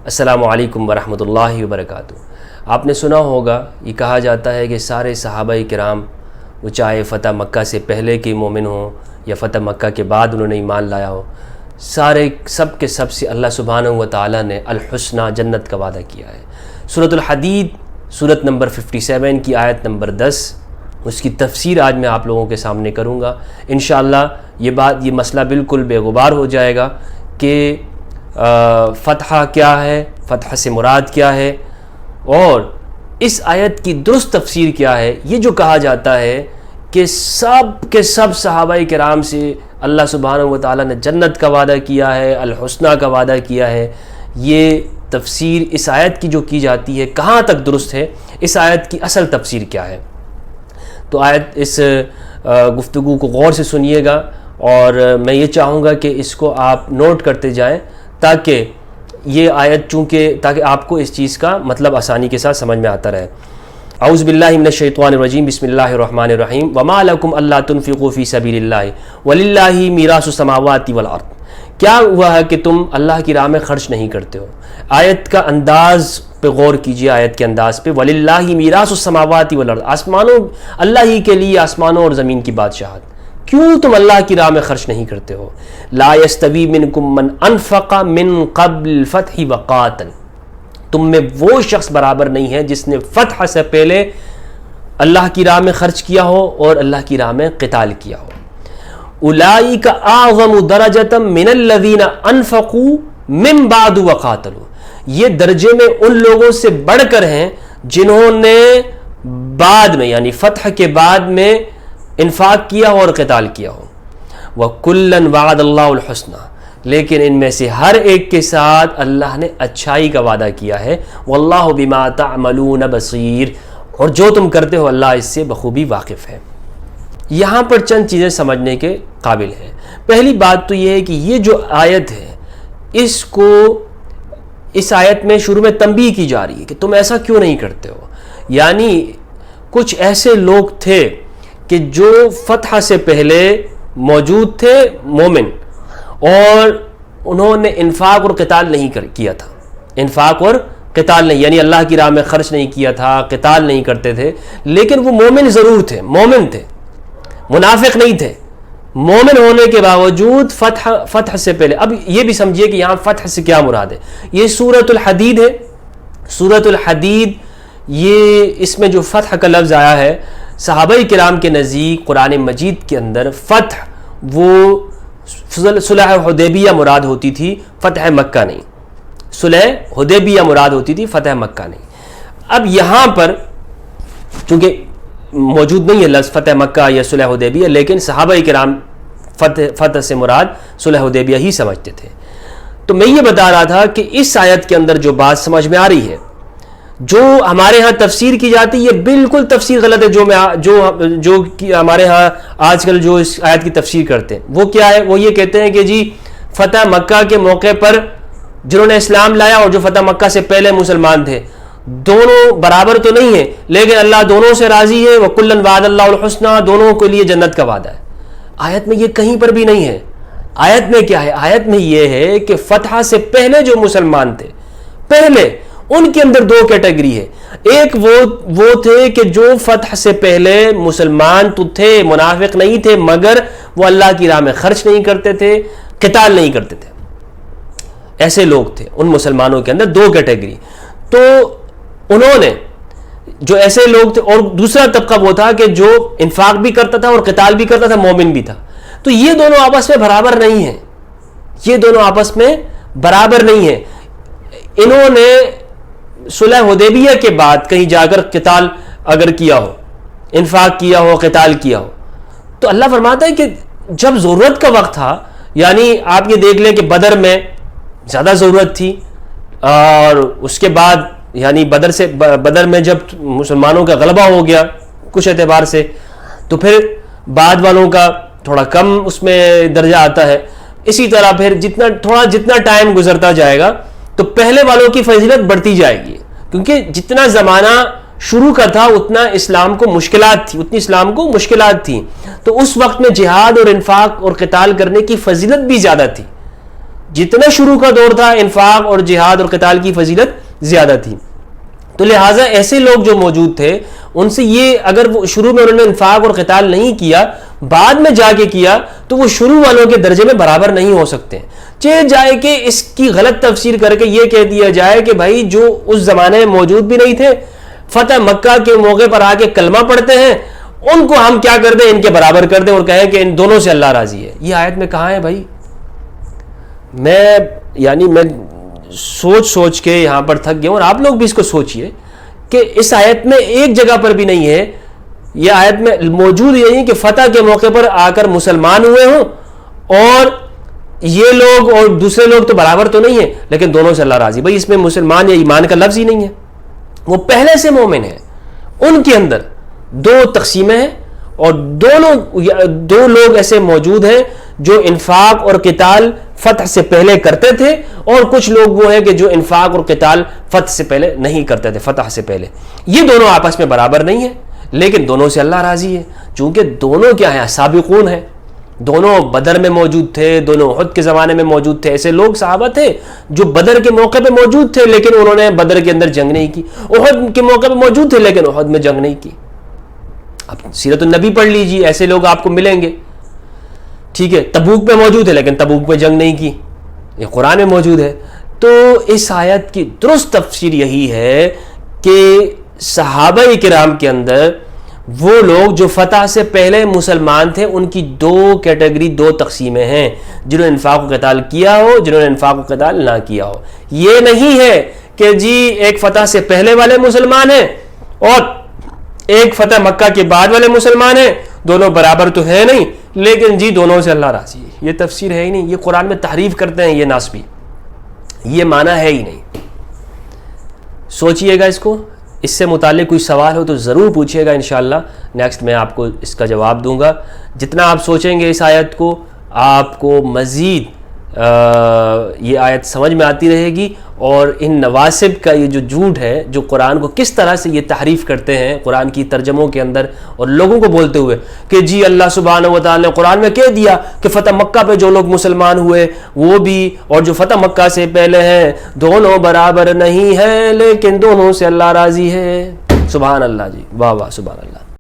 السلام علیکم ورحمۃ اللہ وبرکاتہ۔ آپ نے سنا ہوگا، یہ کہا جاتا ہے کہ سارے صحابہ کرام، وہ چاہے فتح مکہ سے پہلے کے مومن ہوں یا فتح مکہ کے بعد انہوں نے ایمان لایا ہو، سب کے سب سے اللہ سبحانہ و تعالیٰ نے الحسنہ جنت کا وعدہ کیا ہے۔ سورۃ الحدید سورت نمبر 57 کی آیت نمبر 10، اس کی تفسیر آج میں آپ لوگوں کے سامنے کروں گا۔ انشاءاللہ یہ مسئلہ بالکل بے غبار ہو جائے گا کہ فتح کیا ہے، فتح سے مراد کیا ہے، اور اس آیت کی درست تفسیر کیا ہے۔ یہ جو کہا جاتا ہے کہ سب کے سب صحابہ کرام سے اللہ سبحانہ و تعالیٰ نے جنت کا وعدہ کیا ہے، الحسنہ کا وعدہ کیا ہے، یہ تفسیر اس آیت کی جو کی جاتی ہے کہاں تک درست ہے، اس آیت کی اصل تفسیر کیا ہے؟ تو اس گفتگو کو غور سے سنیے گا، اور میں یہ چاہوں گا کہ اس کو آپ نوٹ کرتے جائیں تاکہ یہ آیت تاکہ آپ کو اس چیز کا مطلب آسانی کے ساتھ سمجھ میں آتا رہے۔ اعوذ باللہ من الشیطان الرجیم، بسم اللہ الرحمن الرحیم۔ وما لکم الا تنفقوا فی سبیل اللہ وللہ میراث السماوات والارض۔ کیا ہوا ہے کہ تم اللہ کی راہ میں خرچ نہیں کرتے ہو؟ آیت کا انداز پہ غور کیجیے، آیت کے انداز پہ، وللہ میراث السماوات والارض، اللہ ہی کے لیے آسمانوں اور زمین کی بادشاہت۔ کیوں تم اللہ کی راہ میں خرچ نہیں کرتے ہو؟ لا یستوی منکم من انفق من قبل الفتح وقاتل، تم میں وہ شخص برابر نہیں ہے جس نے فتح سے پہلے اللہ کی راہ میں خرچ کیا ہو اور اللہ کی راہ میں قتال کیا ہو۔ اولئک اعظم درجۃ من الذین انفقوا من بعد وقاتلوا، یہ درجے میں ان لوگوں سے بڑھ کر ہیں جنہوں نے بعد میں یعنی فتح کے بعد میں انفاق کیا ہو اور قتال کیا ہو۔ وَكُلًّا وَعَدَ اللَّهُ الْحُسْنَى، لیکن ان میں سے ہر ایک کے ساتھ اللہ نے اچھائی کا وعدہ کیا ہے۔ وَاللَّهُ بِمَا تَعْمَلُونَ بَصِيرٌ، اور جو تم کرتے ہو اللہ اس سے بخوبی واقف ہے۔ یہاں پر چند چیزیں سمجھنے کے قابل ہیں۔ پہلی بات تو یہ ہے کہ یہ جو آیت ہے، اس آیت میں شروع میں تنبیہ کی جا رہی ہے کہ تم ایسا کیوں نہیں کرتے ہو۔ یعنی کچھ ایسے لوگ تھے کہ جو فتح سے پہلے موجود تھے مومن، اور انہوں نے انفاق اور قتال نہیں کیا تھا، انفاق اور قتال نہیں، یعنی اللہ کی راہ میں خرچ نہیں کیا تھا، قتال نہیں کرتے تھے، لیکن وہ مومن ضرور تھے، مومن تھے، منافق نہیں تھے، مومن ہونے کے باوجود فتح سے پہلے۔ اب یہ بھی سمجھیے کہ یہاں فتح سے کیا مراد ہے۔ یہ سورۃ الحدید ہے، سورۃ الحدید، یہ اس میں جو فتح کا لفظ آیا ہے، صحابہ کرام کے نزدیک قرآن مجید کے اندر فتح وہ صلح حدیبیہ مراد ہوتی تھی، فتح مکہ نہیں۔ صلح حدیبیہ مراد ہوتی تھی، فتح مکہ نہیں۔ اب یہاں پر چونکہ موجود نہیں ہے لفظ فتح مکہ یا صلح حدیبیہ، لیکن صحابہ کرام فتح سے مراد صلح حدیبیہ ہی سمجھتے تھے۔ تو میں یہ بتا رہا تھا کہ اس آیت کے اندر جو بات سمجھ میں آ رہی ہے، جو ہمارے ہاں تفسیر کی جاتی ہے، یہ بالکل تفسیر غلط ہے۔ جو ہمارے ہاں آج کل جو اس آیت کی تفسیر کرتے ہیں وہ کیا ہے؟ وہ یہ کہتے ہیں کہ جی فتح مکہ کے موقع پر جنہوں نے اسلام لایا اور جو فتح مکہ سے پہلے مسلمان تھے، دونوں برابر تو نہیں ہیں، لیکن اللہ دونوں سے راضی ہے۔ وَكُلًّا وَعَدَ اللَّهُ الْحُسْنَى، دونوں کے لیے جنت کا وعدہ ہے۔ آیت میں یہ کہیں پر بھی نہیں ہے۔ آیت میں کیا ہے؟ آیت میں یہ ہے کہ فتح سے پہلے جو مسلمان تھے، پہلے ان کے اندر دو کیٹیگری ہے۔ ایک وہ تھے کہ جو فتح سے پہلے مسلمان تو تھے، منافق نہیں تھے، مگر وہ اللہ کی راہ میں خرچ نہیں کرتے تھے، قتال نہیں کرتے تھے۔ ایسے لوگ تھے ان مسلمانوں کے اندر، دو کیٹیگری۔ تو انہوں نے جو ایسے لوگ تھے، اور دوسرا طبقہ وہ تھا کہ جو انفاق بھی کرتا تھا اور قتال بھی کرتا تھا، مومن بھی تھا۔ تو یہ دونوں آپس میں برابر نہیں ہیں، یہ دونوں آپس میں برابر نہیں ہیں۔ انہوں نے صلح حدیبیہ کے بعد کہیں جا کر قتال اگر کیا ہو، انفاق کیا ہو، قتال کیا ہو، تو اللہ فرماتا ہے کہ جب ضرورت کا وقت تھا، یعنی آپ یہ دیکھ لیں کہ بدر میں زیادہ ضرورت تھی، اور اس کے بعد یعنی بدر میں جب مسلمانوں کا غلبہ ہو گیا کچھ اعتبار سے، تو پھر بعد والوں کا تھوڑا کم اس میں درجہ آتا ہے۔ اسی طرح پھر جتنا ٹائم گزرتا جائے گا تو پہلے والوں کی فضیلت بڑھتی جائے گی، کیونکہ جتنا زمانہ شروع کا تھا اتنا اسلام کو مشکلات تھی، تو اس وقت میں جہاد اور انفاق اور قتال کرنے کی فضیلت بھی زیادہ تھی۔ جتنا شروع کا دور تھا انفاق اور جہاد اور قتال کی فضیلت زیادہ تھی. تو لہٰذا ایسے لوگ جو موجود تھے ان سے یہ, اگر وہ شروع میں انہوں نے انفاق اور قتال نہیں کیا, بعد میں جا کے کیا, تو وہ شروع والوں کے درجے میں برابر نہیں ہو سکتے. چاہے جائے کہ اس کی غلط تفسیر کر کے یہ کہہ دیا جائے کہ بھائی جو اس زمانے میں موجود بھی نہیں تھے, فتح مکہ کے موقع پر آ کے کلمہ پڑھتے ہیں, ان کو ہم کیا کر دیں, ان کے برابر کر دیں اور کہیں کہ ان دونوں سے اللہ راضی ہے. یہ آیت میں کہاں ہے بھائی؟ میں سوچ کے یہاں پر تھک گیا, اور آپ لوگ بھی اس کو سوچئے کہ اس آیت میں ایک جگہ پر بھی نہیں ہے, یہ آیت میں موجود یہی کہ فتح کے موقع پر آ کر مسلمان ہوئے ہوں اور یہ لوگ اور دوسرے لوگ تو برابر تو نہیں ہیں, لیکن دونوں سے اللہ راضی. بھائی اس میں مسلمان یا ایمان کا لفظ ہی نہیں ہے. وہ پہلے سے مومن ہیں, ان کے اندر دو تقسیمیں ہیں, اور دو لوگ ایسے موجود ہیں جو انفاق اور قتال فتح سے پہلے کرتے تھے, اور کچھ لوگ وہ ہیں کہ جو انفاق اور قتال فتح سے پہلے نہیں کرتے تھے, فتح سے پہلے. یہ دونوں آپس میں برابر نہیں ہیں, لیکن دونوں سے اللہ راضی ہے, چونکہ دونوں کیا ہیں, سابقون ہیں. دونوں بدر میں موجود تھے, دونوں احد کے زمانے میں موجود تھے. ایسے لوگ صحابہ تھے جو بدر کے موقع پہ موجود تھے لیکن انہوں نے بدر کے اندر جنگ نہیں کی, احد کے موقع پہ موجود تھے لیکن احد میں جنگ نہیں کی. اب سیرت النبی پڑھ لیجیے, ایسے لوگ آپ کو ملیں گے. ٹھیک ہے, تبوک پہ موجود ہے لیکن تبوک پہ جنگ نہیں کی, یہ قرآن میں موجود ہے. تو اس آیت کی درست تفسیر یہی ہے کہ صحابہ کرام کے اندر وہ لوگ جو فتح سے پہلے مسلمان تھے, ان کی دو کیٹیگری, دو تقسیمیں ہیں, جنہوں نے انفاق و قتال کیا ہو, جنہوں نے انفاق و قتال نہ کیا ہو. یہ نہیں ہے کہ جی ایک فتح سے پہلے والے مسلمان ہیں اور ایک فتح مکہ کے بعد والے مسلمان ہیں, دونوں برابر تو ہے نہیں, لیکن جی دونوں سے اللہ راضی ہے. یہ تفسیر ہے ہی نہیں, یہ قرآن میں تحریف کرتے ہیں یہ ناسبی, یہ معنی ہے ہی نہیں. سوچئے گا اس کو. اس سے متعلق کوئی سوال ہو تو ضرور پوچھیے گا, انشاءاللہ نیکسٹ میں آپ کو اس کا جواب دوں گا. جتنا آپ سوچیں گے اس آیت کو, آپ کو مزید یہ آیت سمجھ میں آتی رہے گی, اور ان نواسب کا یہ جو جھوٹ ہے, جو قرآن کو کس طرح سے یہ تحریف کرتے ہیں قرآن کی ترجموں کے اندر, اور لوگوں کو بولتے ہوئے کہ جی اللہ سبحانہ و تعالی نے قرآن میں کہہ دیا کہ فتح مکہ پہ جو لوگ مسلمان ہوئے وہ بھی, اور جو فتح مکہ سے پہلے ہیں, دونوں برابر نہیں ہیں لیکن دونوں سے اللہ راضی ہے. سبحان اللہ جی, واہ واہ, سبحان اللہ.